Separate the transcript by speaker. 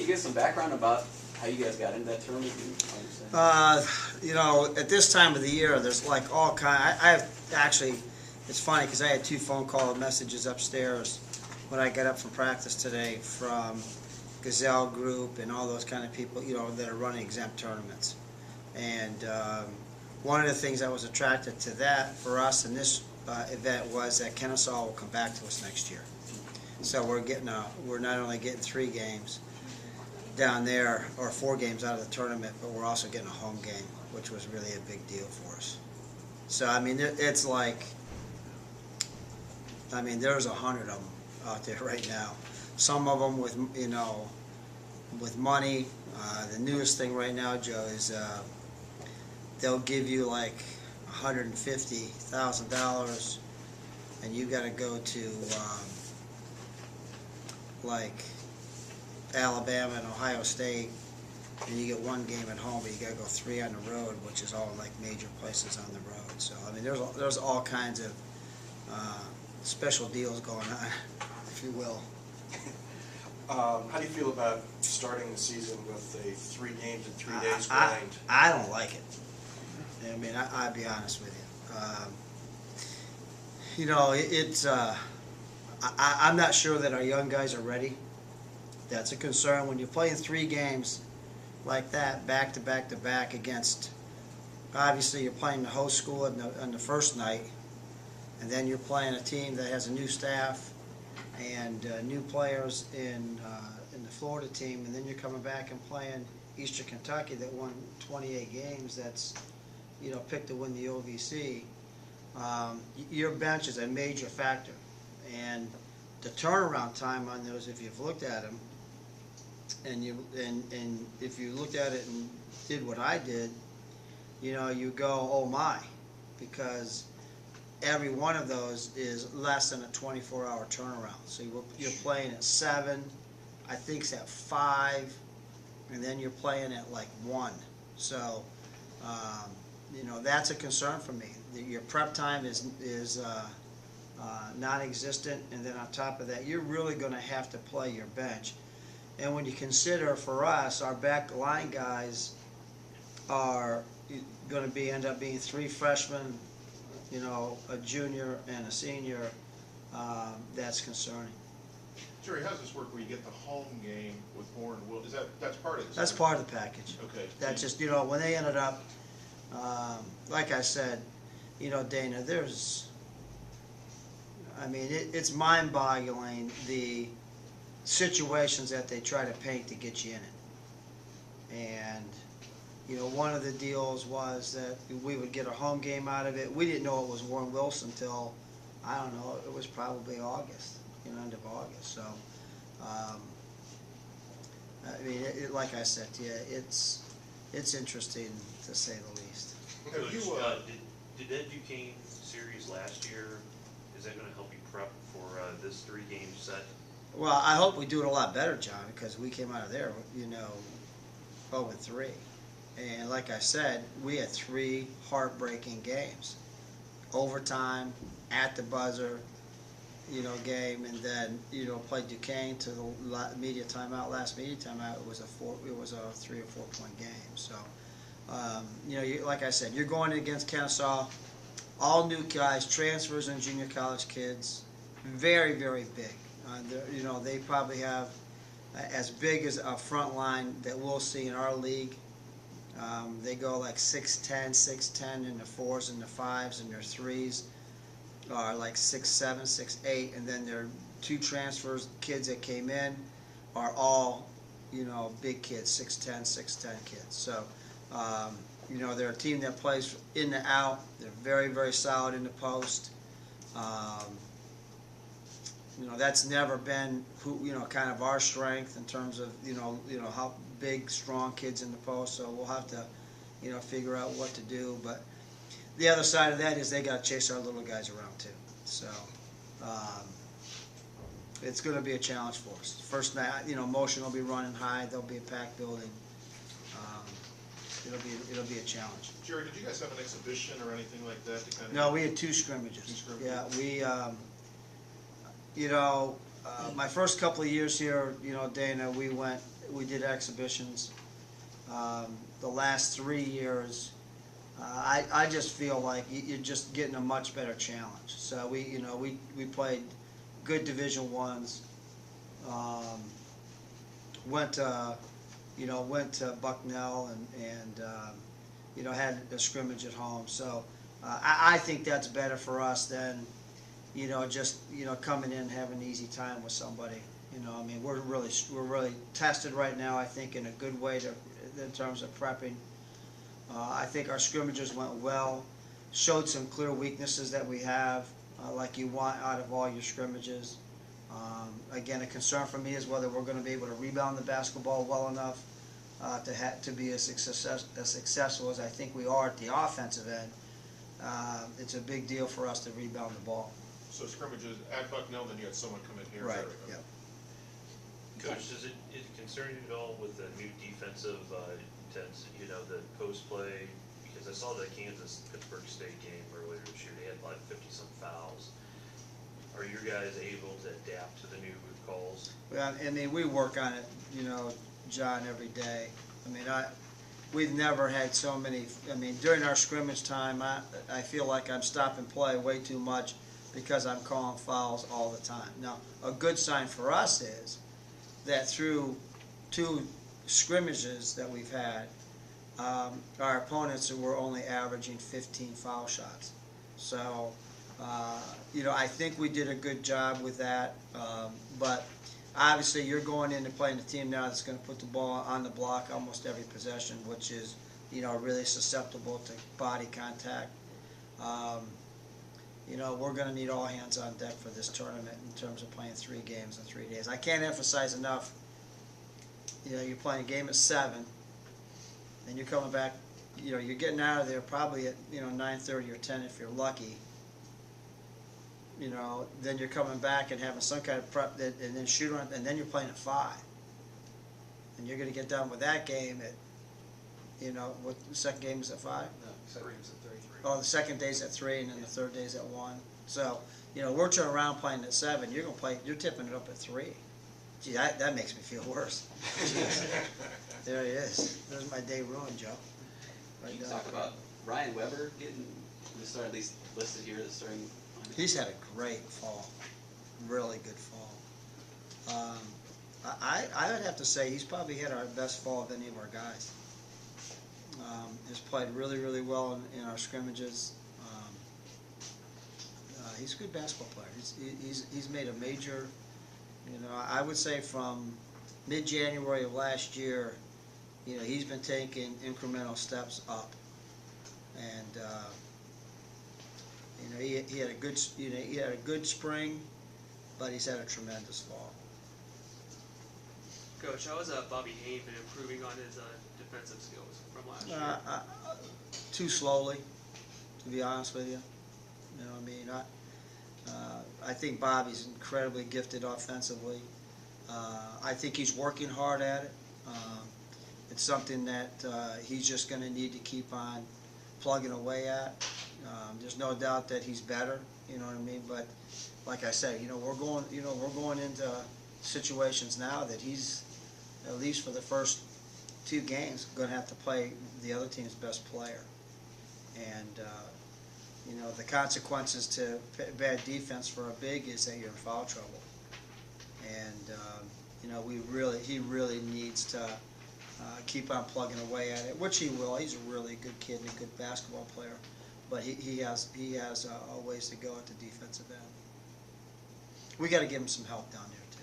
Speaker 1: give us some background about how you guys got into that tournament?
Speaker 2: You know, at this time of the year, there's like all kind. I have actually, it's funny because I had 2 phone call messages upstairs when I got up from practice today from Gazelle Group and all those kind of people, you know, that are running exempt tournaments. And one of the things that was attracted to that for us in this event was that Kennesaw will come back to us next year. So we're not only getting 3 games down there, or 4 games out of the tournament, but we're also getting a home game, which was really a big deal for us. So I mean, it's like, I mean, there's 100 of them out there right now. Some of them with, you know, with money. The newest thing right now, Joe, is they'll give you like $150,000, and you got to go to like Alabama and Ohio State, and you get 1 game at home, but you got to go 3 on the road, which is all like major places on the road. So I mean, there's all kinds of special deals going on, if you will.
Speaker 3: How do you feel about starting the season with a 3 games in 3 days grind?
Speaker 2: I don't like it. I mean, I'll be honest with you. You know, I'm not sure that our young guys are ready. That's a concern when you're playing 3 games like that, back to back to back against. Obviously, you're playing the host school on the first night, and then you're playing a team that has a new staff and new players in the Florida team, and then you're coming back and playing Eastern Kentucky that won 28 games. That's, you know, picked to win the OVC. Your bench is a major factor, and the turnaround time on those, if you've looked at them, and if you looked at it and did what I did, you know, you go, oh my, because every one of those is less than a 24-hour turnaround. So you're playing at 7, I think it's at 5, and then you're playing at like 1. So, you know, that's a concern for me. Your prep time is non-existent, and then on top of that, you're really going to have to play your bench. And when you consider, for us, our back line guys are going to end up being 3 freshmen, you know, a junior and a senior, that's concerning.
Speaker 4: Jerry, how does this work where you get the home game with Warren Will? That's part of this?
Speaker 2: That's part of the package.
Speaker 4: Okay.
Speaker 2: That's just, you know, when they ended up, like I said, you know, Dana, I mean, it's mind-boggling the situations that they try to paint to get you in it. And, you know, one of the deals was that we would get a home game out of it. We didn't know it was Warren Wilson until, I don't know, it was probably August, you know, end of August. So, I mean, like I said to you, it's interesting to say the least.
Speaker 5: Coach, did that Duquesne series last year, is that going to help you prep for this 3-game set?
Speaker 2: Well, I hope we do it a lot better, John, because we came out of there, you know, 0-3. And like I said, we had 3 heartbreaking games. Overtime, at the buzzer, you know, game, and then, you know, played Duquesne to the media timeout. Last media timeout, it was a 3 or 4 point game. So, you know, like I said, you're going against Kennesaw, all new guys, transfers and junior college kids, very, very big. You know, they probably have as big as a front line that we'll see in our league. They go like 6'10", 6'10" in the 4s and the 5s, and their 3s are like 6'7", 6'8", and then their 2 transfers, kids that came in, are all, you know, big kids, 6'10", 6'10" kids. So, you know, they're a team that plays in and out. They're very, very solid in the post. You know, that's never been kind of our strength in terms of you know how big, strong kids in the post. So we'll have to, you know, figure out what to do. But the other side of that is they got to chase our little guys around too. So it's going to be a challenge for us. First night, you know, motion will be running high. There'll be a packed building. It'll be a challenge.
Speaker 4: Jerry, did you guys have an exhibition or anything like that to kind of?
Speaker 2: No, we had 2 scrimmages.
Speaker 4: 2 scrimmages.
Speaker 2: Yeah, we, you know, my first couple of years here, you know, Dana, we did exhibitions. The last 3 years, I just feel like you're just getting a much better challenge. So we played good Division Ones. Went to Bucknell and had a scrimmage at home. So I think that's better for us than just coming in and having an easy time with somebody. I mean, we're really tested right now, I think, in a good way in terms of prepping. I think our scrimmages went well, showed some clear weaknesses that we have, like you want out of all your scrimmages. Again, a concern for me is whether we're going to be able to rebound the basketball well enough to be as successful as I think we are at the offensive end. It's a big deal for us to rebound the ball.
Speaker 4: So scrimmages at Bucknell, then you had someone come in here.
Speaker 2: Right.
Speaker 4: Is that right?
Speaker 2: Yep.
Speaker 5: Coach, does it concern you at all with the new defensive the post play? Because I saw the Kansas-Pittsburgh State game earlier this year. They had like 50-some fouls. Are your guys able to adapt to the new calls?
Speaker 2: Well, I mean, we work on it, John, every day. I mean, we've never had so many. I mean, during our scrimmage time, I feel like I'm stopping play way too much because I'm calling fouls all the time. Now, a good sign for us is that through 2 scrimmages that we've had, our opponents were only averaging 15 foul shots. So, I think we did a good job with that. But obviously, you're going into playing a team now that's going to put the ball on the block almost every possession, which is, really susceptible to body contact. We're going to need all hands on deck for this tournament in terms of playing 3 games in 3 days. I can't emphasize enough, you're playing a game at 7, and you're coming back, you're getting out of there probably at, 9:30 or 10 if you're lucky. Then you're coming back and having some kind of prep, and then shoot on, and then you're playing at 5. And you're going to get done with that game at, what the second game is at 5?
Speaker 1: No, second game's at 3.
Speaker 2: Oh, the second day's at 3, and then the third day's at 1. So, we're turning around playing at 7. You're tipping it up at 3. Gee, that makes me feel worse. There he is. There's my day ruined, Joe.
Speaker 1: Can you talk about Ryan Weber getting at least listed here as starting?
Speaker 2: He's had a great fall, really good fall. I would have to say he's probably had our best fall of any of our guys. He's played really, really well in our scrimmages. He's a good basketball player. He's made a major, I would say from mid-January of last year, he's been taking incremental steps up, and he had a good spring, but he's had a tremendous fall.
Speaker 6: Coach, how has Bobby Hain been improving on his defensive skills from last year?
Speaker 2: Too slowly, to be honest with you. I think Bobby's incredibly gifted offensively. I think he's working hard at it. It's something that he's just going to need to keep on plugging away at. There's no doubt that he's better, But like I said, we're going into situations now that he's, at least for the first 2 games, going to have to play the other team's best player. And the consequences to bad defense for a big is that you're in foul trouble. And he really needs to keep on plugging away at it, which he will. He's a really good kid and a good basketball player, but he has a ways to go at the defensive end. We got to give him some help down there too.